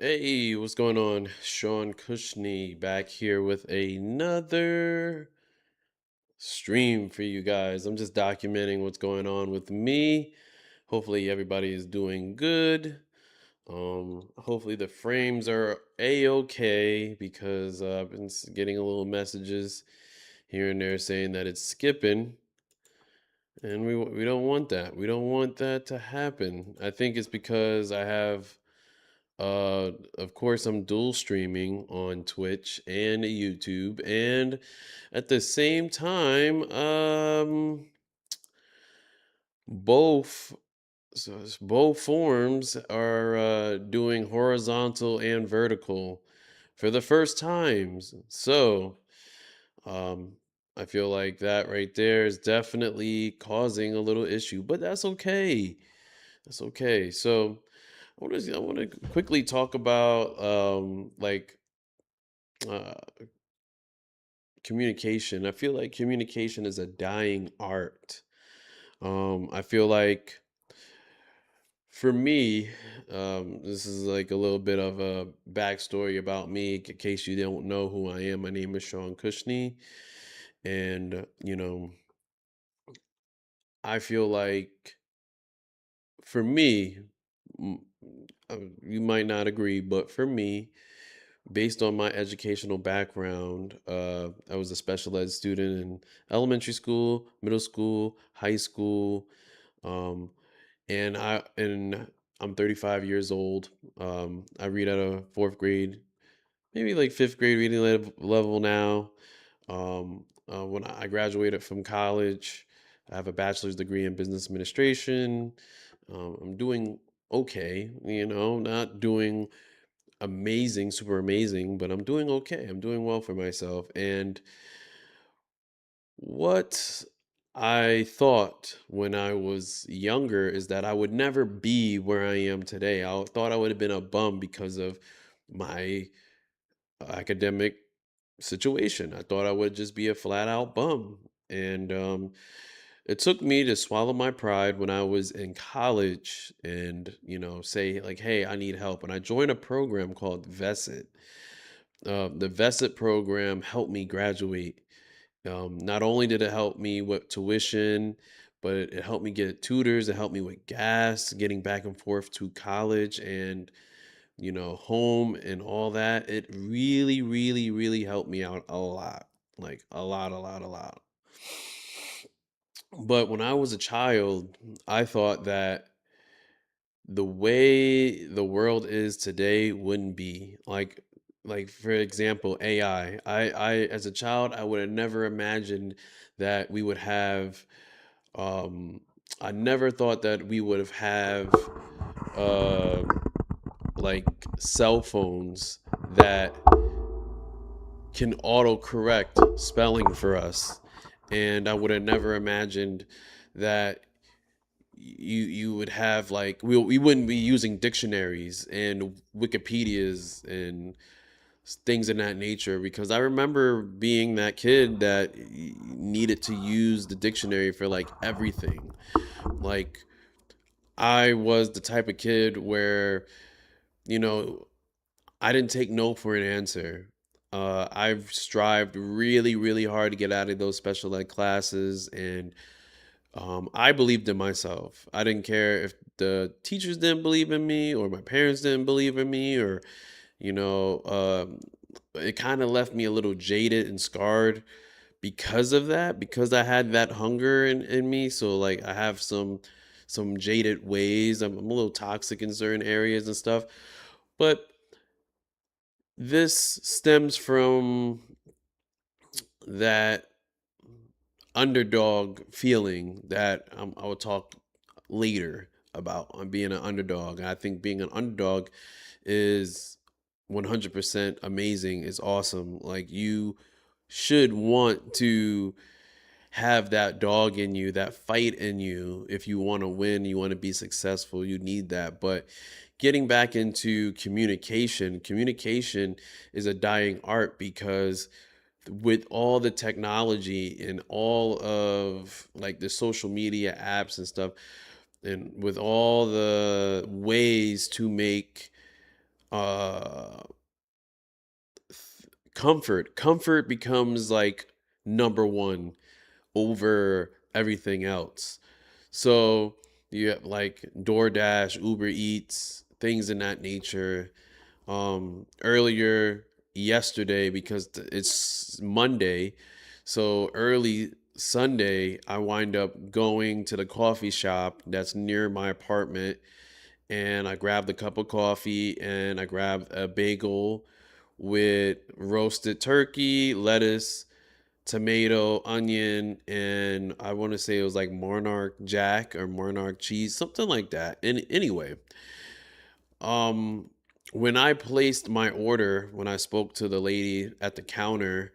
Hey, what's going on? Sean Cushney back here with another stream for you guys. I'm just documenting what's going on with me. Hopefully everybody is doing good. Hopefully the frames are a-okay because I've been getting a little messages here and there saying that it's skipping, and we don't want that. We don't want that to happen. I think it's because I have of course, I'm dual streaming on Twitch and YouTube, and at the same time, both both forms are doing horizontal and vertical for the first times. So, um, I feel like that right there is definitely causing a little issue, but that's okay. That's okay. So, I want to quickly talk about uh, communication. I feel like communication is a dying art. I feel like for me, this is like a little bit of a backstory about me in case you don't know who I am. My name is Sean Cushney, and I feel like for me, m- you might not agree, but for me, based on my educational background, I was a special ed student in elementary school, middle school, high school, um, and I'm 35 years old. I read at a fourth grade, maybe like fifth grade reading level now. When I graduated from college, I have a bachelor's degree in business administration. I'm doing okay, not doing amazing, super amazing, but I'm doing okay. I'm doing well for myself. And what I thought when I was younger is that I would never be where I am today. I thought I would have been a bum because of my academic situation. I thought I would just be a flat out bum. And it took me to swallow my pride when I was in college and, say, like, hey, I need help. And I joined a program called VESIT. The VESIT program helped me graduate. Not only did it help me with tuition, but it helped me get tutors. It helped me with gas, getting back and forth to college and, home and all that. It really, really, really helped me out a lot. Like a lot, a lot, a lot. But when I was a child, I thought that the way the world is today wouldn't be like for example ai as a child I would have never imagined that we would have um I never thought that we would have uh like cell phones that can autocorrect spelling for us, and I would have never imagined that you would have like we wouldn't be using dictionaries and wikipedias and things in that nature, because I remember being that kid that needed to use the dictionary for like everything. Like I was the type of kid where you know I didn't take no for an answer. I've strived really, really hard to get out of those special ed classes, and I believed in myself. I didn't care if the teachers didn't believe in me or my parents didn't believe in me, or, you know, um, it kind of left me a little jaded and scarred because of that, because I had that hunger in me. So like I have some jaded ways. I'm a little toxic in certain areas and stuff. But this stems from that underdog feeling that I will talk later about on being an underdog. I think being an underdog is 100% amazing. It's awesome. Like you should want to have that dog in you, that fight in you. If you want to win, you want to be successful, you need that. But getting back into communication is a dying art because with all the technology and all of like the social media apps and stuff, and with all the ways to make uh comfort becomes like number one over everything else. So you have like DoorDash, Uber Eats, things in that nature. Earlier yesterday, because it's Monday, so early Sunday, I wind up going to the coffee shop that's near my apartment, and I grabbed a cup of coffee and I grabbed a bagel with roasted turkey, lettuce, tomato, onion, and I want to say it was like Monarch Jack or Monarch cheese, something like that. And anyway, um, when I placed my order, when I spoke to the lady at the counter,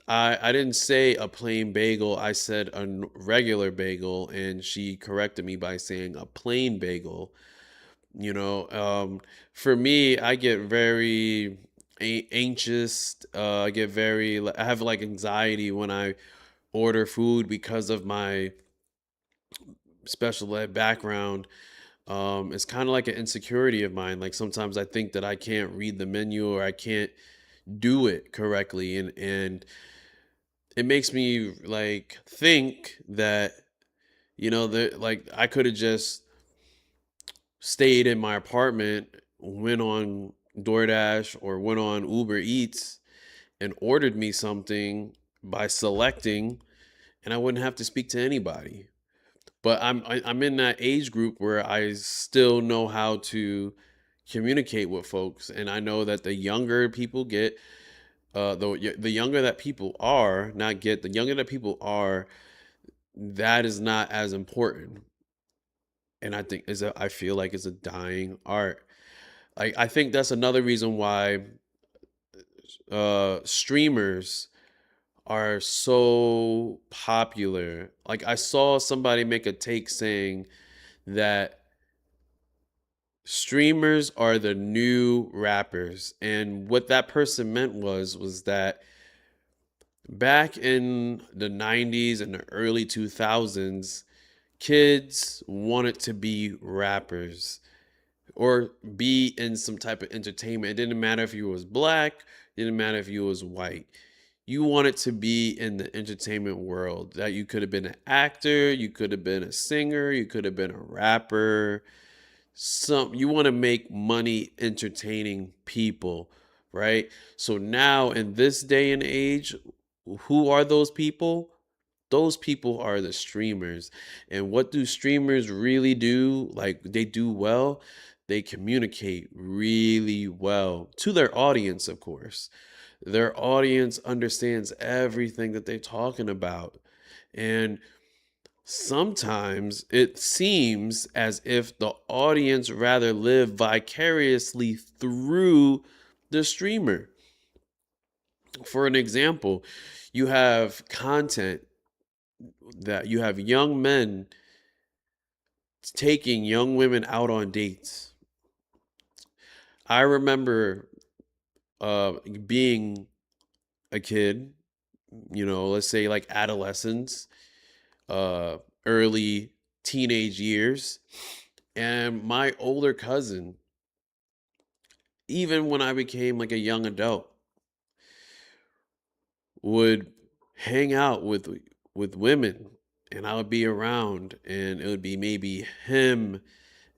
I didn't say a plain bagel. I said a regular bagel, and she corrected me by saying a plain bagel. You know, for me, I get very anxious. I get very, I have like anxiety when I order food because of my special ed background. It's kind of like an insecurity of mine. Like sometimes I think that I can't read the menu or I can't do it correctly, and it makes me like think that like I could have just stayed in my apartment, went on DoorDash or went on Uber Eats and ordered me something by selecting, and I wouldn't have to speak to anybody. But I'm in that age group where I still know how to communicate with folks, and I know that the younger people get, the younger that people are, not get, the younger that people are, that is not as important. And I feel like it's a dying art. I think that's another reason why streamers are so popular. Like I saw somebody make a take saying that streamers are the new rappers, and what that person meant was that back in the 90s and the early 2000s, kids wanted to be rappers or be in some type of entertainment. It didn't matter if you was black, it didn't matter if you was white. You wanted to be in the entertainment world. That you could have been an actor, you could have been a singer, you could have been a rapper. Some You want to make money entertaining people, right? So now in this day and age, who are those people? Those people are the streamers. And what do streamers really do? Like they do well, they communicate really well to their audience, of course. Their audience understands everything that they're talking about. And sometimes it seems as if the audience rather live vicariously through the streamer. For an example, you have content that you have young men taking young women out on dates. I remember being a kid, let's say like adolescence, uh, early teenage years, and my older cousin, even when I became like a young adult, would hang out with women, and I would be around, and it would be maybe him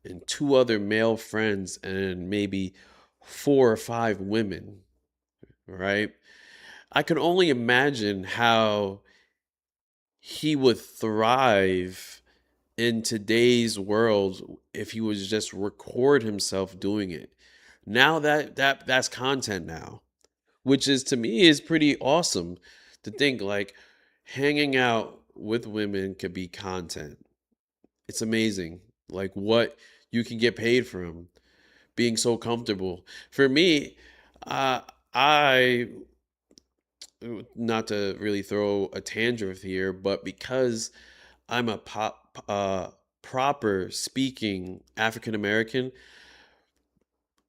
and two other male friends and maybe four or five women, right? I can only imagine how he would thrive in today's world if he was just record himself doing it. Now that's content now, which is to me is pretty awesome to think like hanging out with women could be content. It's amazing like what you can get paid from being so comfortable. For me, I not to really throw a tangent here, but because I'm a proper speaking African American,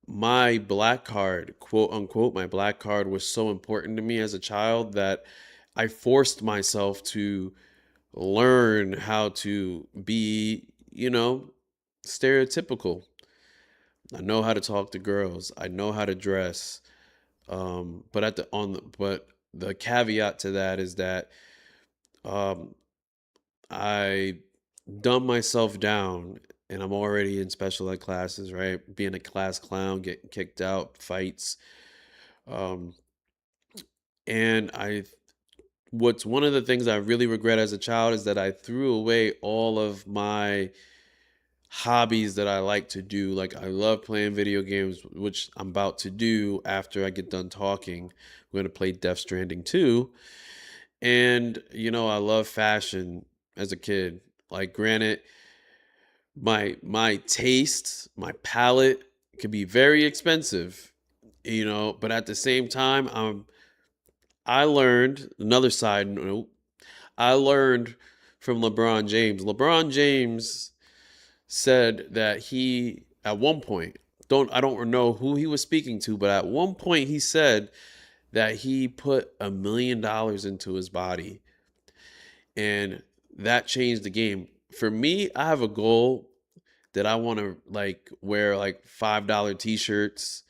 my black card, quote unquote, my black card was so important to me as a child that I forced myself to learn how to be, stereotypical. I know how to talk to girls. I know how to dress. But but the caveat to that is that um, I dumb myself down, and I'm already in special ed classes, right? Being a class clown, getting kicked out, fights. Um, and what's one of the things I really regret as a child is that I threw away all of my hobbies that I like to do. Like I love playing video games, which I'm about to do after I get done talking. We're gonna play Death Stranding 2. And I love fashion as a kid. Like granted, my tastes, my palette can be very expensive, but at the same time, I learned another side note. I learned from LeBron James. LeBron James said that he at one point, don't I don't know who he was speaking to, but at one point he said that he put $1 million into his body, and that changed the game. For me, I have a goal that I want to like wear like $5 t-shirts.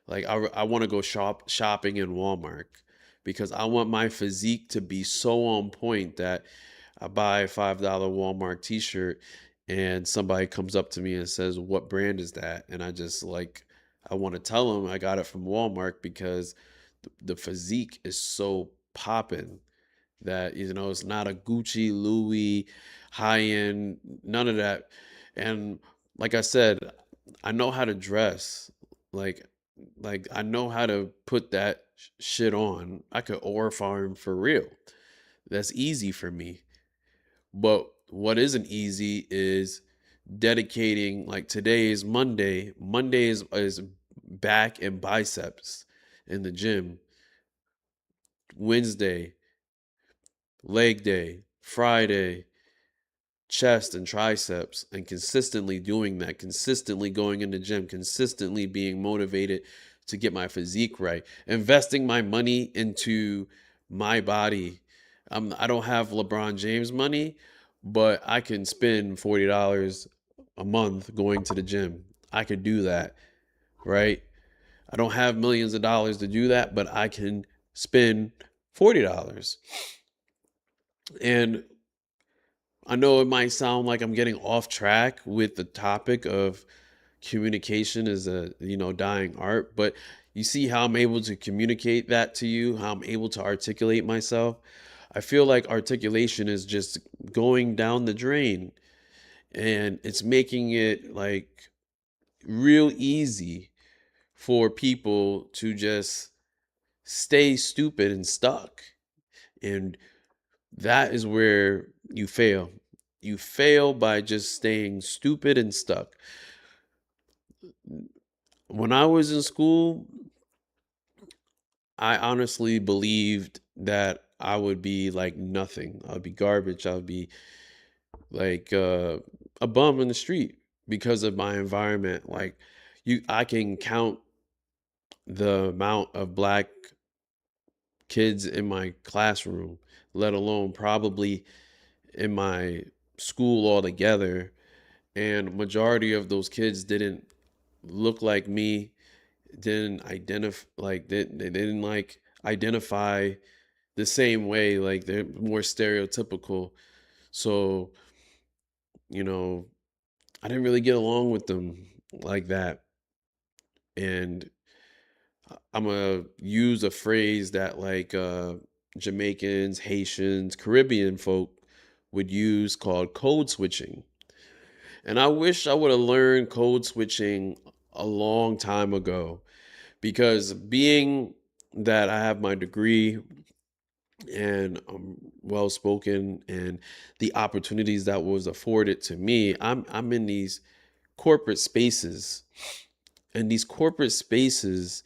Like I want to go shopping in Walmart because I want my physique to be so on point that I buy a $5 Walmart t-shirt and somebody comes up to me and says, "What brand is that?" And I want to tell them I got it from Walmart because the physique is so popping that it's not a Gucci, Louis, high end, none of that. And like I said, I know how to dress. Like I know how to put that shit on. I could ore farm for real. That's easy for me. But what isn't easy is dedicating, like today is Monday. Monday is back and biceps in the gym. Wednesday, leg day. Friday, chest and triceps, and consistently doing that, consistently going in the gym, consistently being motivated to get my physique right, investing my money into my body. I don't have LeBron James money, but I can spend $40 a month going to the gym. I could do that, right? I don't have millions of dollars to do that, but I can spend $40. And I know it might sound like I'm getting off track with the topic of communication is a dying art, but you see how I'm able to communicate that to you, how I'm able to articulate myself. I feel like articulation is just going down the drain, and it's making it like real easy for people to just stay stupid and stuck. And that is where you fail. You fail by just staying stupid and stuck. When I was in school, I honestly believed that I would be like nothing. I would be garbage. I would be like a bum in the street because of my environment. Like I can count the amount of black kids in my classroom, let alone probably in my school altogether. And majority of those kids didn't look like me, didn't identify like they didn't like identify the same way, like they're more stereotypical. So you know I didn't really get along with them like that. And I'm gonna use a phrase that like Jamaicans, Haitians, Caribbean folk would use, called code switching. And I wish I would have learned code switching a long time ago, because being that I have my degree and I'm well spoken, and the opportunities that was afforded to me, I'm in these corporate spaces. And these corporate spaces,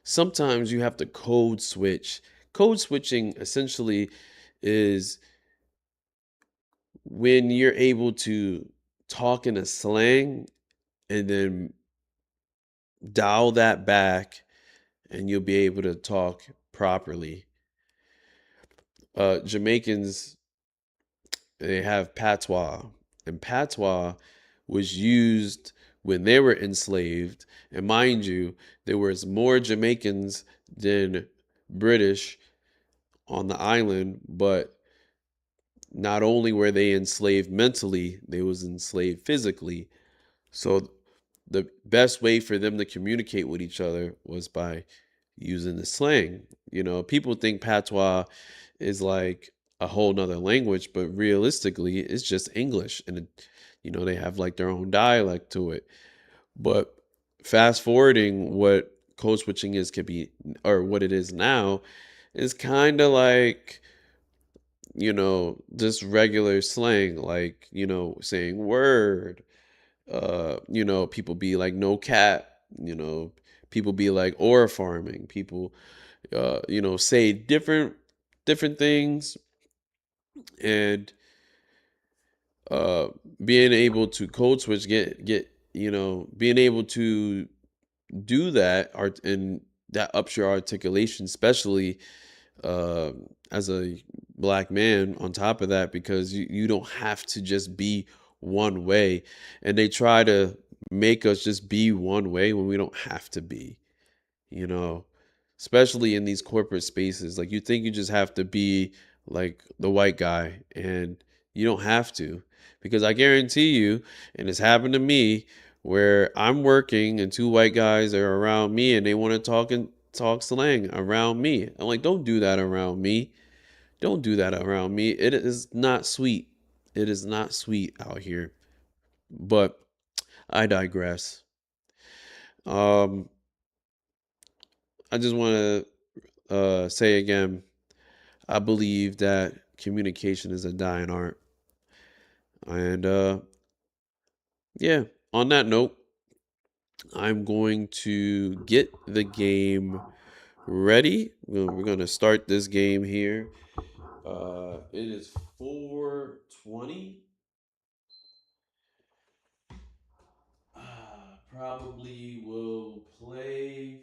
sometimes you have to code switch. Code switching essentially is when you're able to talk in a slang and then dial that back, and you'll be able to talk properly. Jamaicans, they have patois, and patois was used when they were enslaved. And mind you, there was more Jamaicans than British on the island, but not only were they enslaved mentally, they was enslaved physically. So the best way for them to communicate with each other was by using the slang. People think patois is like a whole nother language, but realistically, it's just English, and they have like their own dialect to it. But fast forwarding, what code switching is could be, or what it is now, is kind of like just regular slang, like saying word. People be like no cat. People be like or farming. People say different things, and uh being able to code switch, get being able to do that art, and that ups your articulation, especially uh as a black man, on top of that, because you don't have to just be one way, and they try to make us just be one way when we don't have to be, you know, especially in these corporate spaces. Like, you think you just have to be like the white guy, and you don't have to, because I guarantee you, and it's happened to me, where I'm working and two white guys are around me and they want to talk slang around me. I'm like, don't do that around me. Don't do that around me. It is not sweet. It is not sweet out here. But I digress. Um, I just want to say again, I believe that communication is a dying art. And yeah, on that note, I'm going to get the game ready. We're going to start this game here. It is 4:20. Probably will play.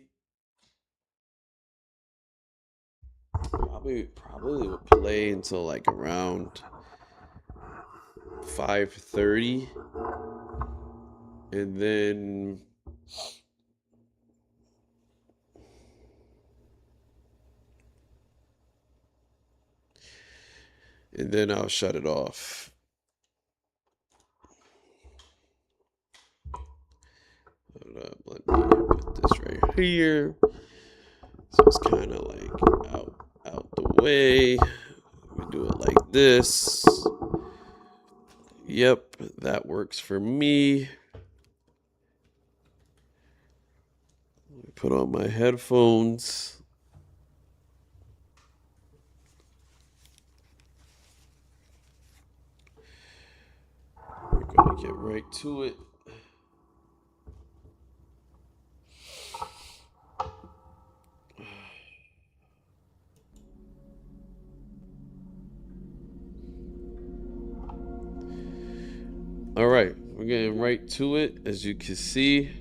Probably will play until like around 5:30, and then I'll shut it off. Hold up, let me put this right here, so it's kind of like out the way. We do it like this. Yep, that works for me. Put on my headphones. We're gonna get right to it. All right, we're getting right to it, as you can see.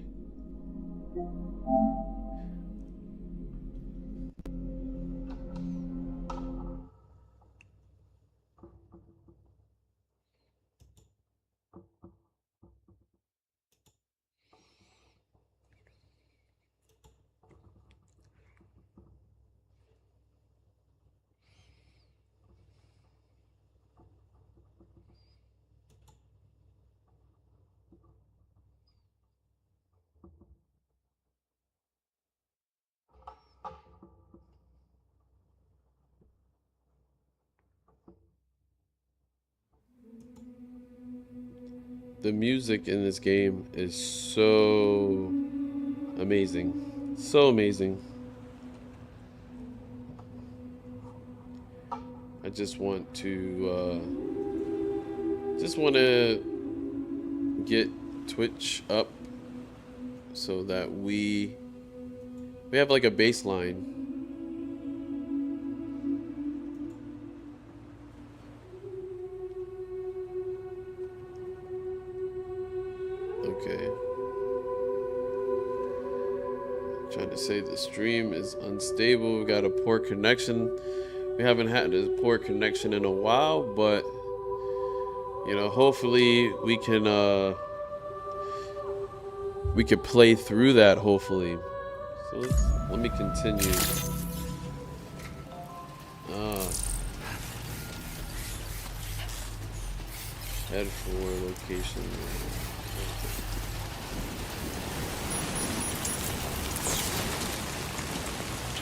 The music in this game is so amazing. So amazing. I just want to get Twitch up so that we have like a baseline. Okay. Trying to say the stream is unstable. We got a poor connection. We haven't had a poor connection in a while, but hopefully we can we could play through that hopefully. So let me continue. Head for location.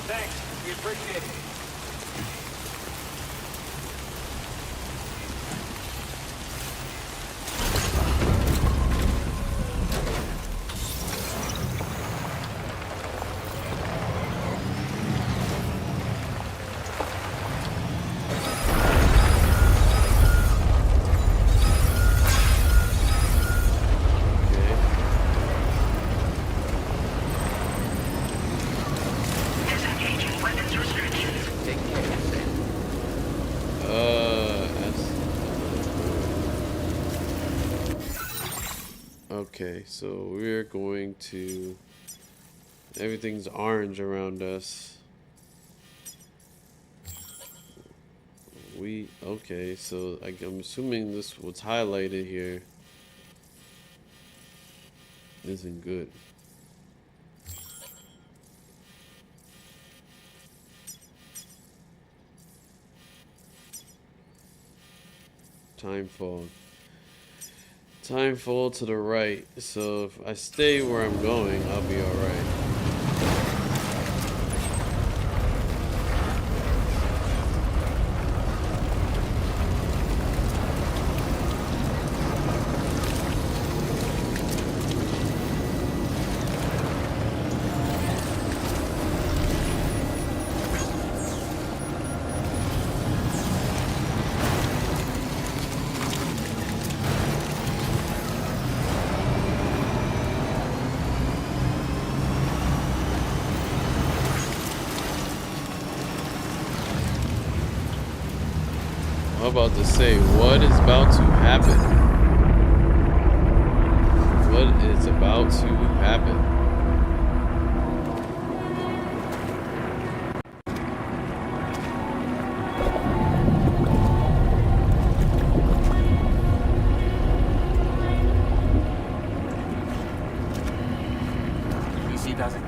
Thanks, we appreciate it. Okay, so we're going to... Everything's orange around us. Okay, so I'm assuming this what's highlighted here isn't good. Time fall to the right. So if I stay where I'm going, I'll be alright. I'm about to say, what is about to happen? What is about to happen? PC doesn't.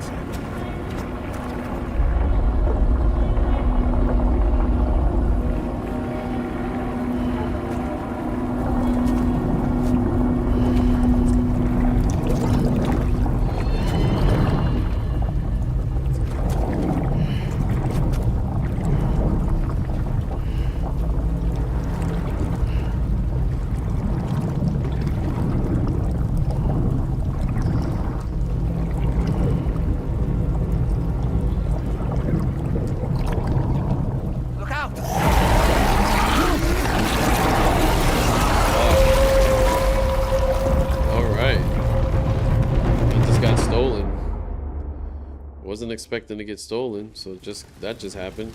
Wasn't expecting to get stolen, so that just happened.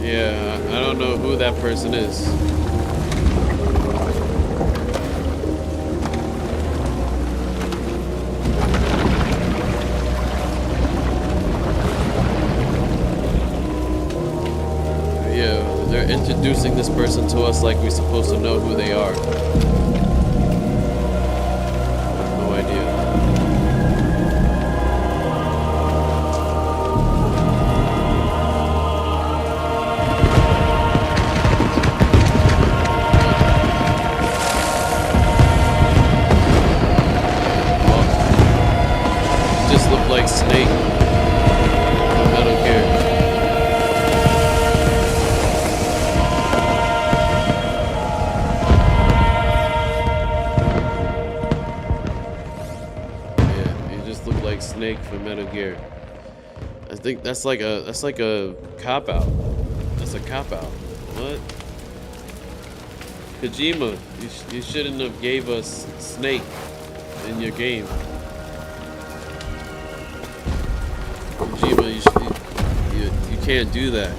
Yeah, I don't know who that person is. introducing this person to us like we're supposed to know who they are. No idea. Oh, just looked like Snake from Metal Gear. Yeah, he just looked like Snake from Metal Gear. I think that's like a cop out. That's a cop out. What? Kojima, you shouldn't have gave us Snake in your game. Kojima, you can't do that.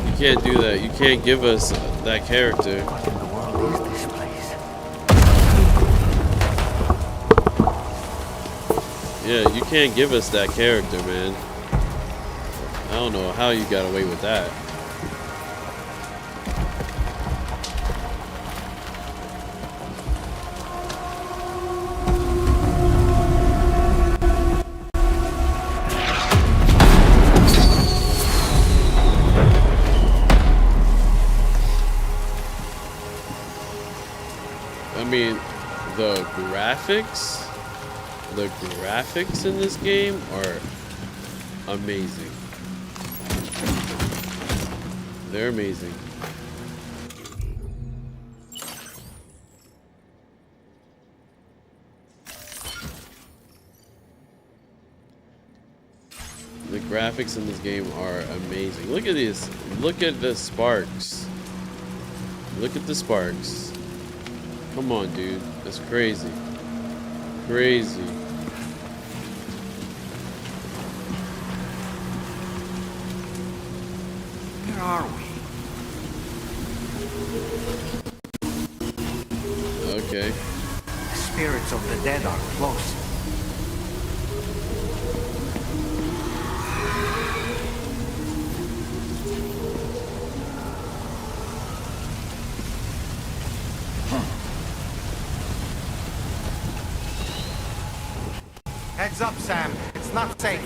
You can't do that. You can't give us that character. What in the world is this place? Yeah, you can't give us that character, man. I don't know how you got away with that. I mean, the graphics in this game are amazing. They're amazing. The graphics in this game are amazing. Look at this. Look at the sparks. Look at the sparks. Come on, dude. That's crazy. Crazy. Where are we? Okay. The spirits of the dead are close. Heads up, Sam. It's not safe.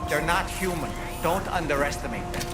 They're not human. Don't underestimate them.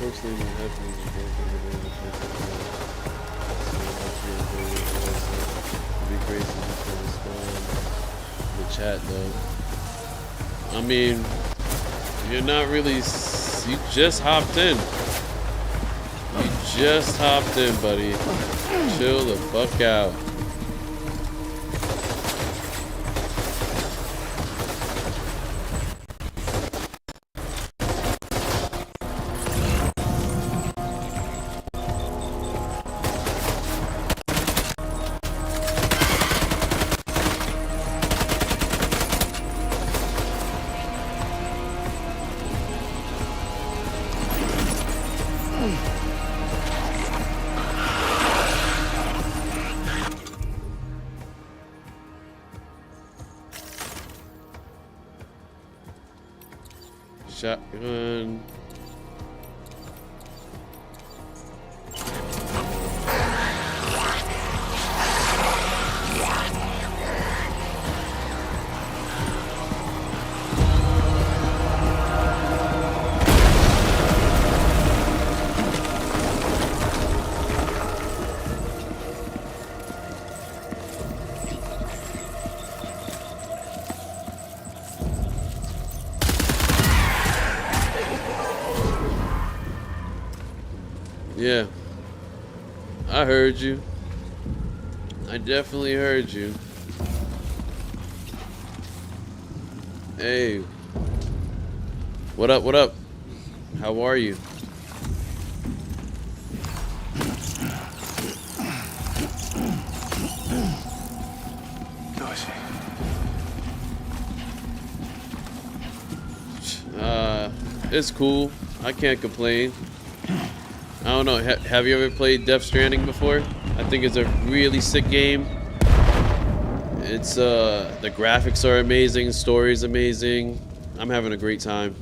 Unfortunately, my headphones are broken. It'd be great if you could respond in the chat, though. I mean, you're not really. You just hopped in. You just hopped in, buddy. Chill the fuck out. Shotgun. Yeah, I heard you. I definitely heard you. Hey, what up? What up? How are you? It's cool. I can't complain. I don't know. Have you ever played Death Stranding before? I think it's a really sick game. It's the graphics are amazing, story's amazing. I'm having a great time.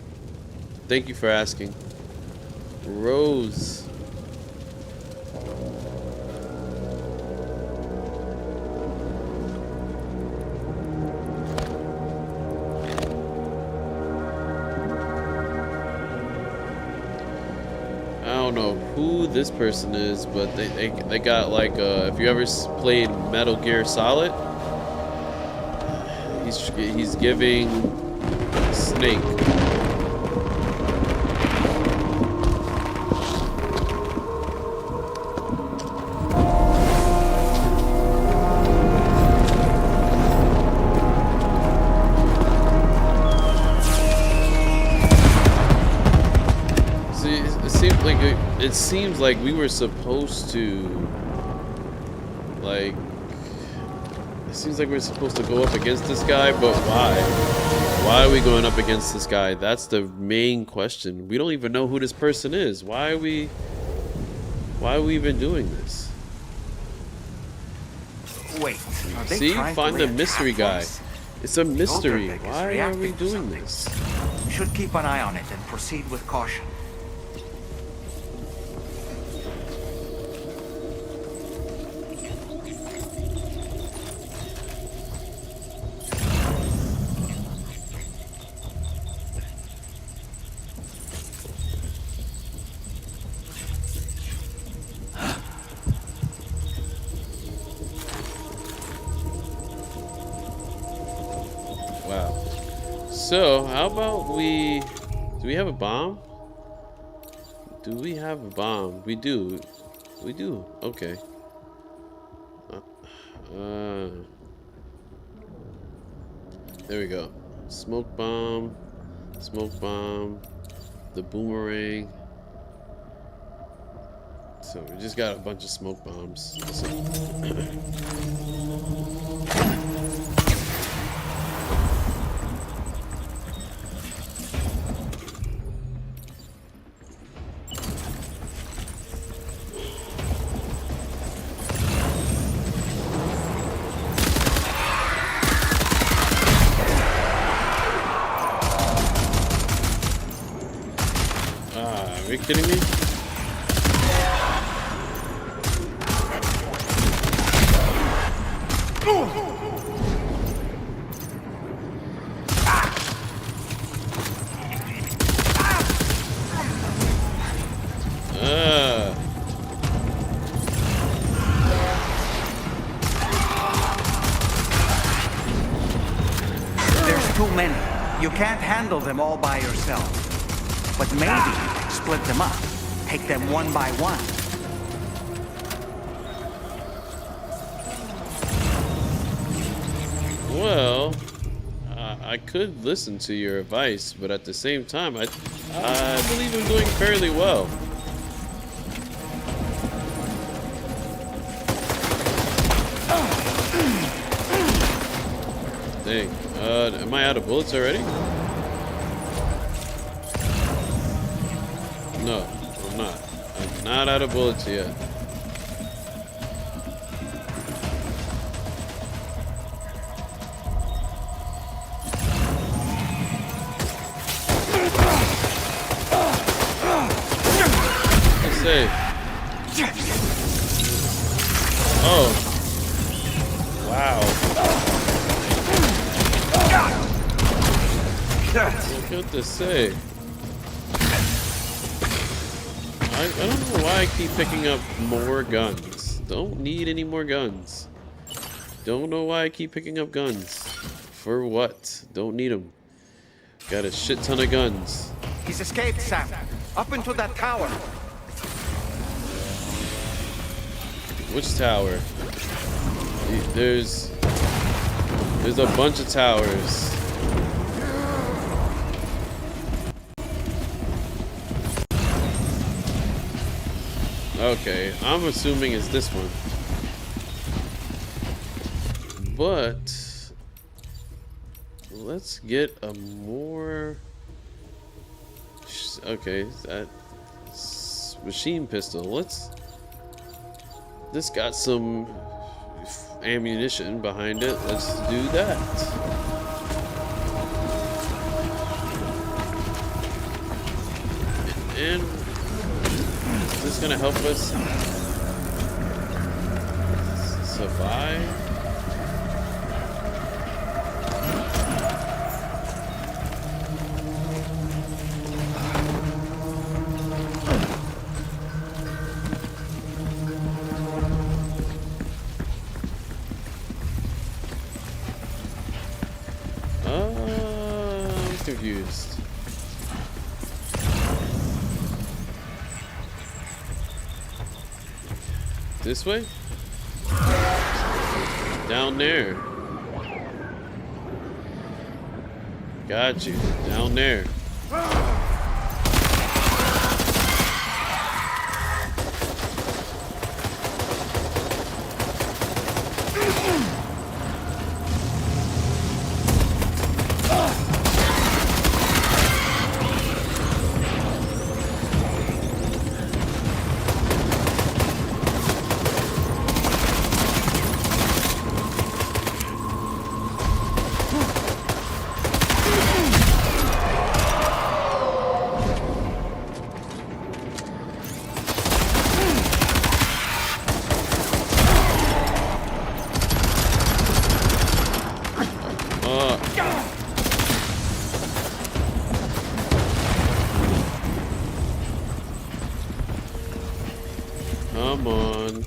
Thank you for asking. Rose. I don't know who this person is, but they got like if you ever played Metal Gear Solid, he's giving Snake. It seems like we were supposed to, like, it seems like we're supposed to go up against this guy, but why? Why are we going up against this guy? That's the main question. We don't even know who this person is. Why are we even doing this? Wait. See, find the mystery guy. It's a mystery. Why are we doing this? We should keep an eye on it and proceed with caution. So, how about do we have a bomb? Do we have a bomb? We do. We do. Okay. There we go. Smoke bomb, the boomerang. So we just got a bunch of smoke bombs. Are you kidding me? handle them all by yourself. But maybe split them up. Take them one by one. Well, I could listen to your advice, but at the same time, I believe I'm doing fairly well. Dang. Am I out of bullets already? No, I'm not. I'm not out of bullets yet. Let's say. Oh. Wow. What to say? I don't know why I keep picking up more guns. Don't need any more guns. Don't know why I keep picking up guns. For what? Don't need them. Got a shit ton of guns. He's escaped, Sam. Up into that tower. Which tower? There's a bunch of towers. Okay, I'm assuming it's this one. But let's get a more okay, that machine pistol. This got some ammunition behind it. Let's do that. And is this gonna help us survive? I'm confused. This way? Down there. Got you. Down there. Come on.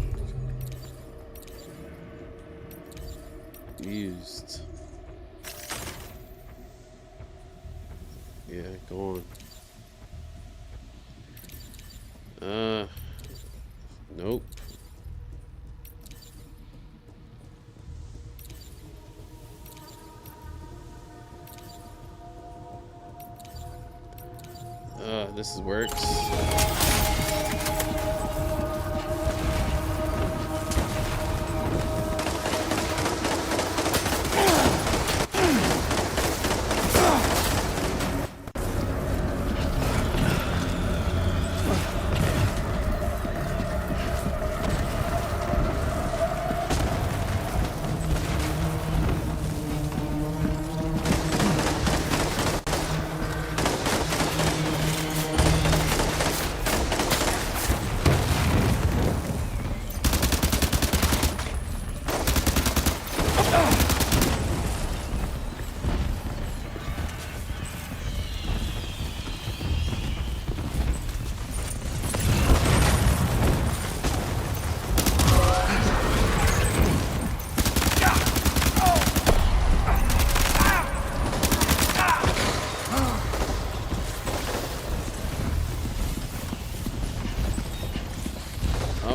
Used. Yeah, go on. Nope. This works.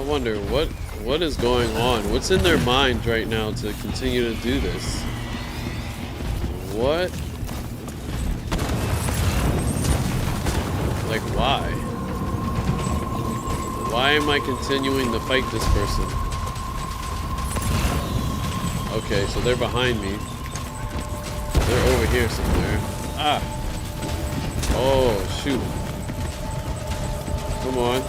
wonder what is going on. What's in their mind right now to continue to do this? What? Like, why? Why am I continuing to fight this person? Okay, so they're behind me. They're over here somewhere. Ah! Oh, shoot. Come on.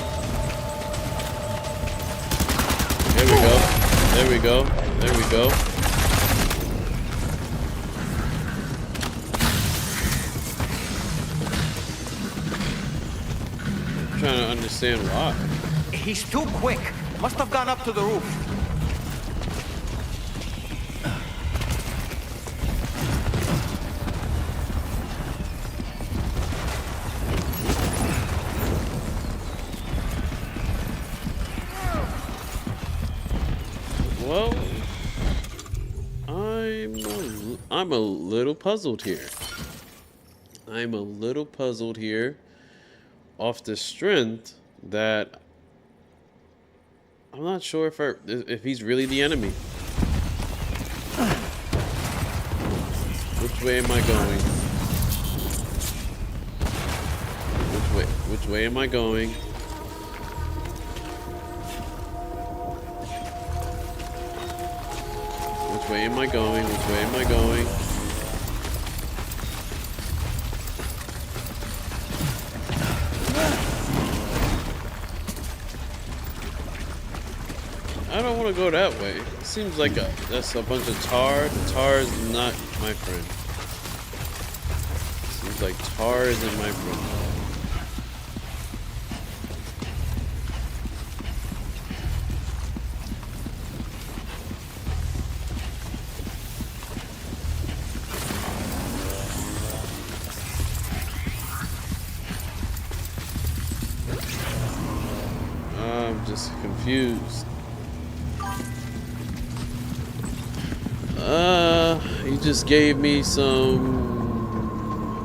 There we go. There we go. There we go. I'm trying to understand why. He's too quick. Must have gone up to the roof. Well, I'm a little puzzled here. I'm a little puzzled here off the strength that I'm not sure if he's really the enemy. Which way am I going? Which way am I going? Which way am I going? Which way am I going? I don't want to go that way. It seems like that's a bunch of tar. Tar is not my friend. Seems like tar isn't my friend. I'm just confused. He just gave me some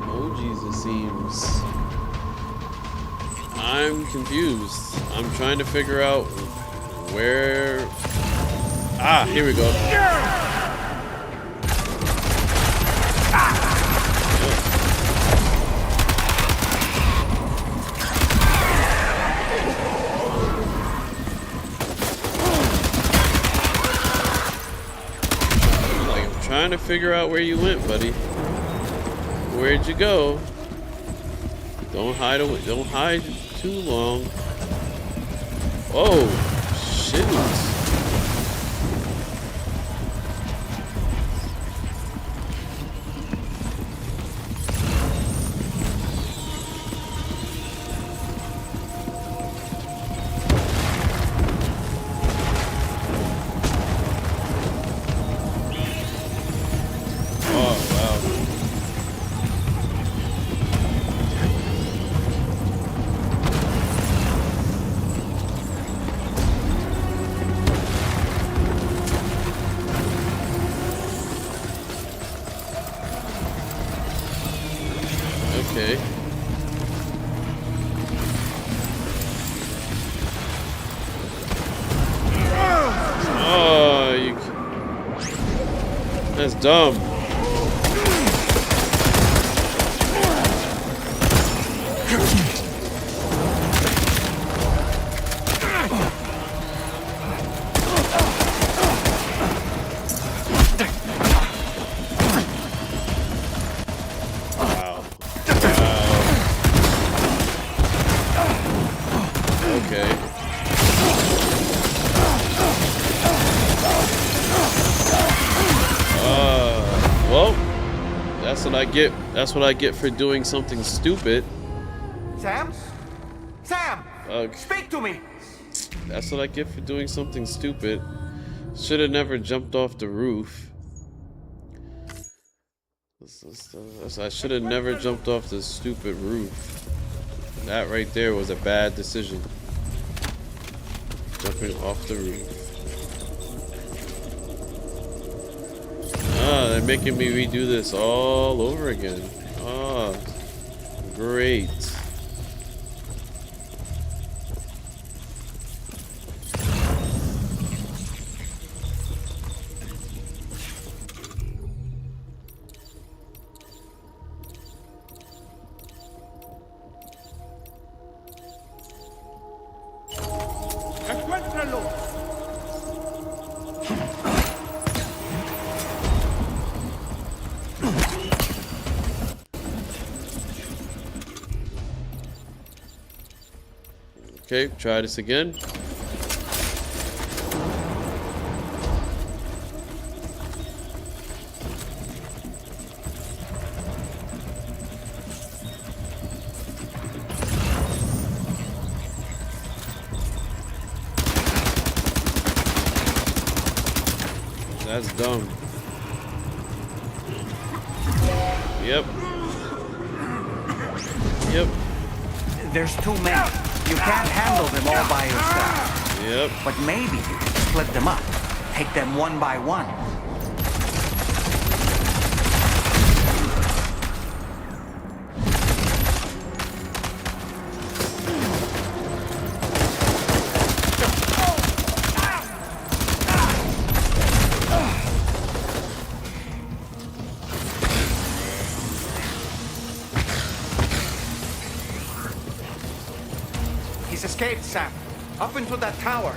emojis, it seems. I'm confused. I'm trying to figure out where... Ah, here we go. Trying to figure out where you went, buddy. Where'd you go? Don't hide away. Don't hide too long. Oh, shoot. Okay. Oh, that's dumb. Well, that's what I get. That's what I get for doing something stupid. Sam? Sam! Speak to me! That's what I get for doing something stupid. Should have never jumped off the roof. I should have never jumped off this stupid roof. That right there was a bad decision. Jumping off the roof. Ah, they're making me redo this all over again. Ah, great. Okay, try this again. That's dumb. Yep. Yep. There's too many. You can't handle them all by yourself. Yep. But maybe you can split them up. Take them one by one. He's escaped, Sam. Up into that tower.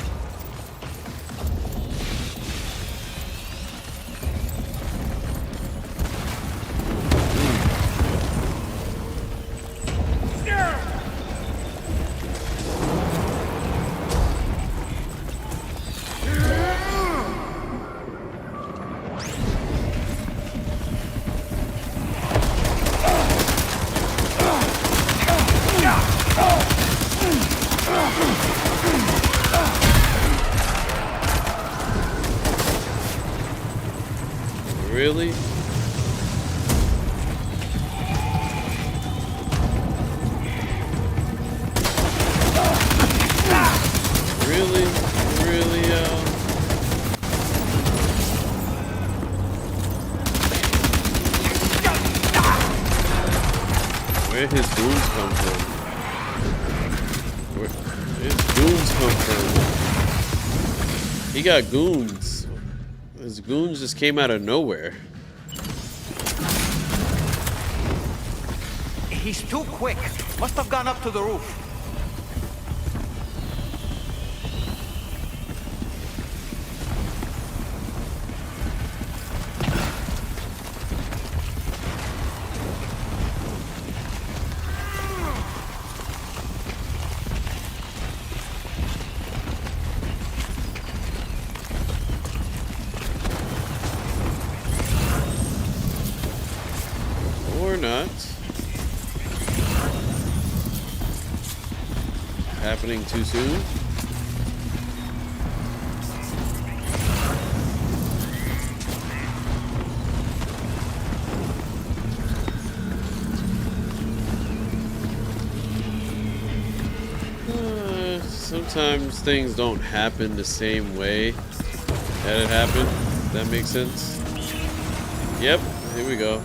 Really? Really? Really, Where his goons come from? Where his goons come from? He got goons. His goons just came out of nowhere. He's too quick. Must have gone up to the roof. Or not. Happening too soon. Sometimes things don't happen the same way that it happened. If that makes sense. Yep, here we go.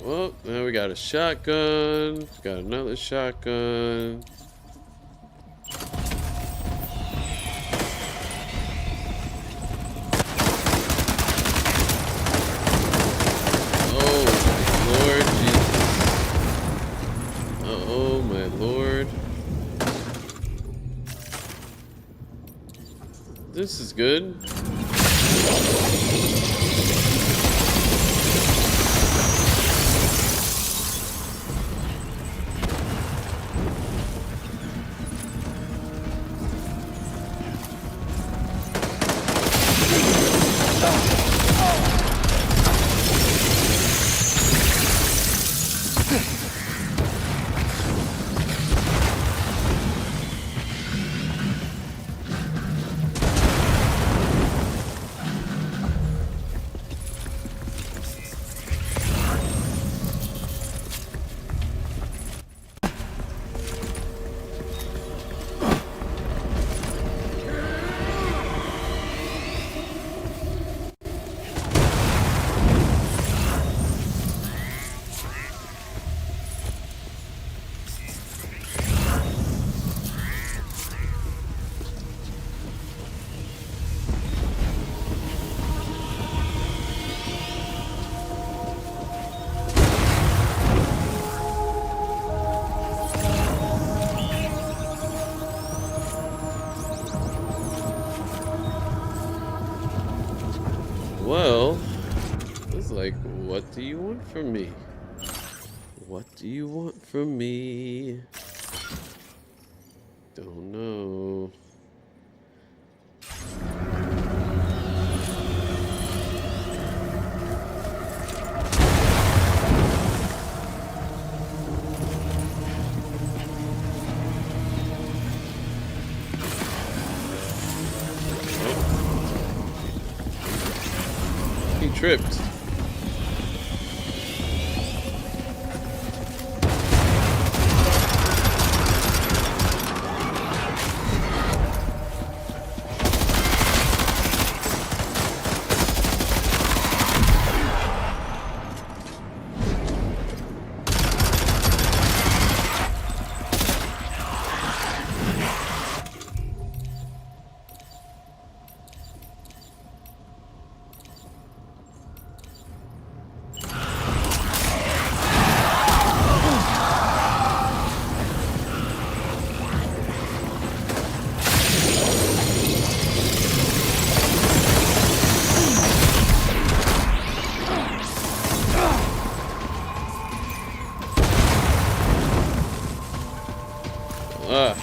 Well, now we got a shotgun. Got another shotgun. Oh, my Lord Jesus. Oh, my Lord. This is good. Well, it's like, what do you want from me? What do you want from me? Don't know. He tripped. Ah.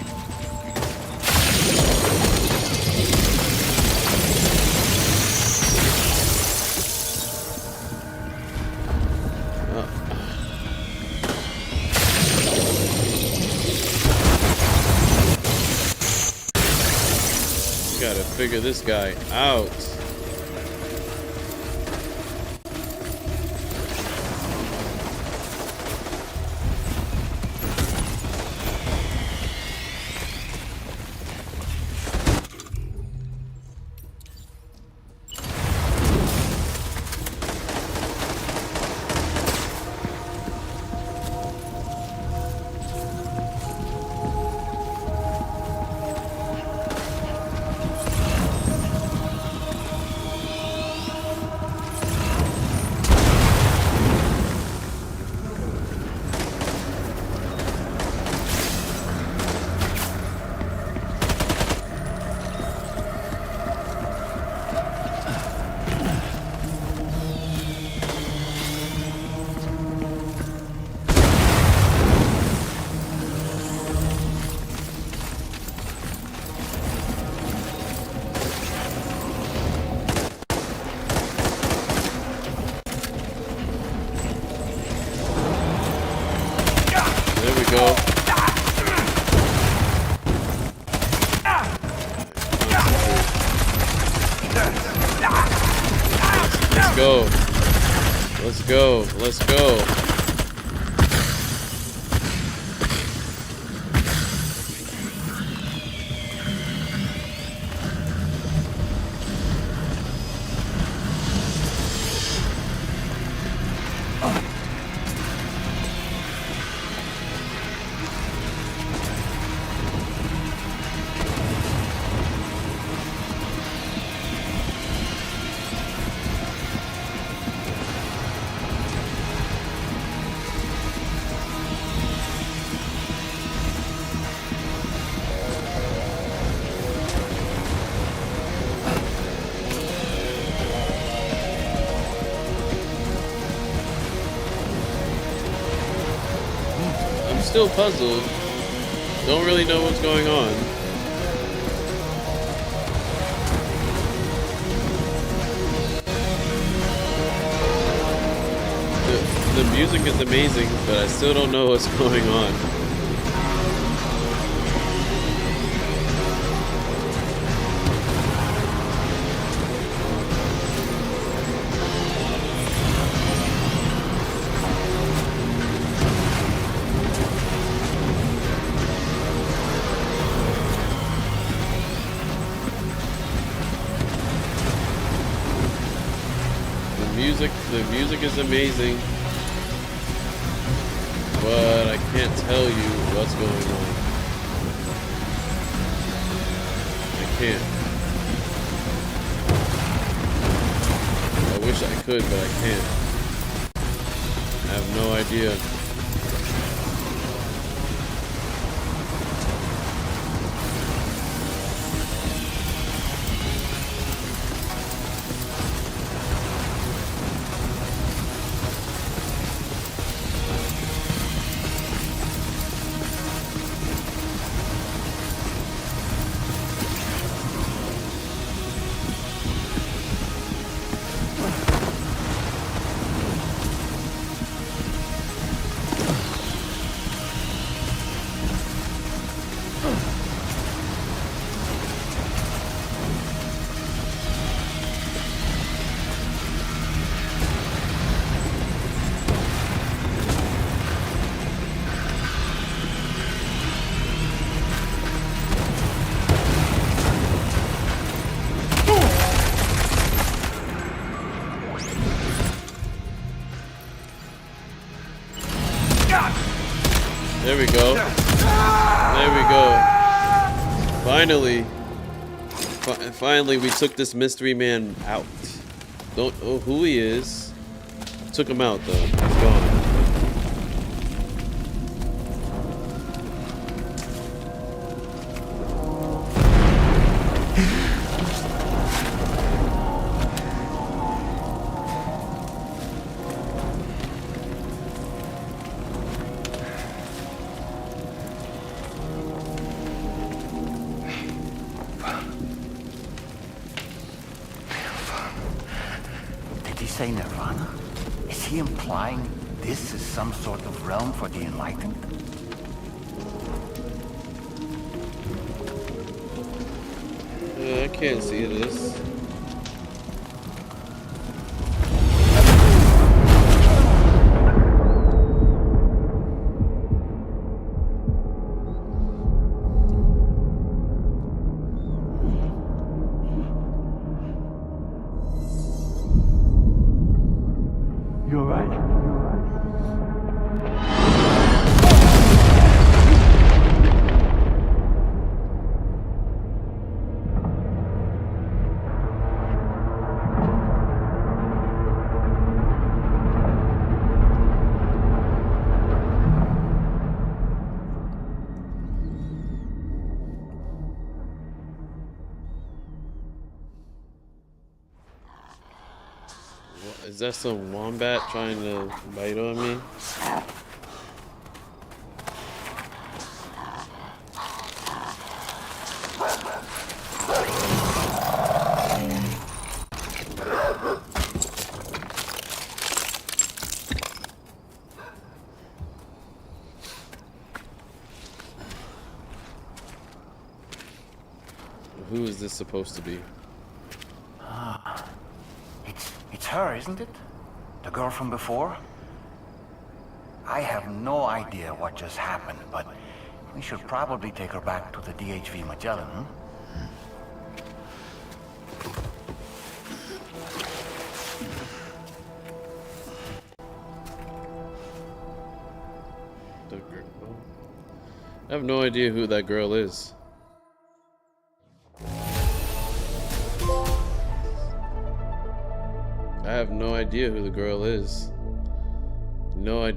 Gotta figure this guy out. There we go. Let's go. Let's go. Let's go. still puzzled. Don't really know what's going on. The music is amazing, but I still don't know what's going on. The music is amazing, but I can't tell you what's going on. I can't. I wish I could, but I can't. I have no idea. There we go. There we go. Finally. Finally, we took this mystery man out. Don't know who he is. Took him out, though. He's gone. Did he say Nirvana? Is he implying this is some sort of realm for the enlightened? I can't see this. You're right. Is that some wombat trying to bite on me? Who is this supposed to be? It's her, isn't it? The girl from before? I have no idea what just happened, but we should probably take her back to the DHV Magellan, hmm? The girl. I have no idea who that girl is. I have no idea who the girl is. No idea.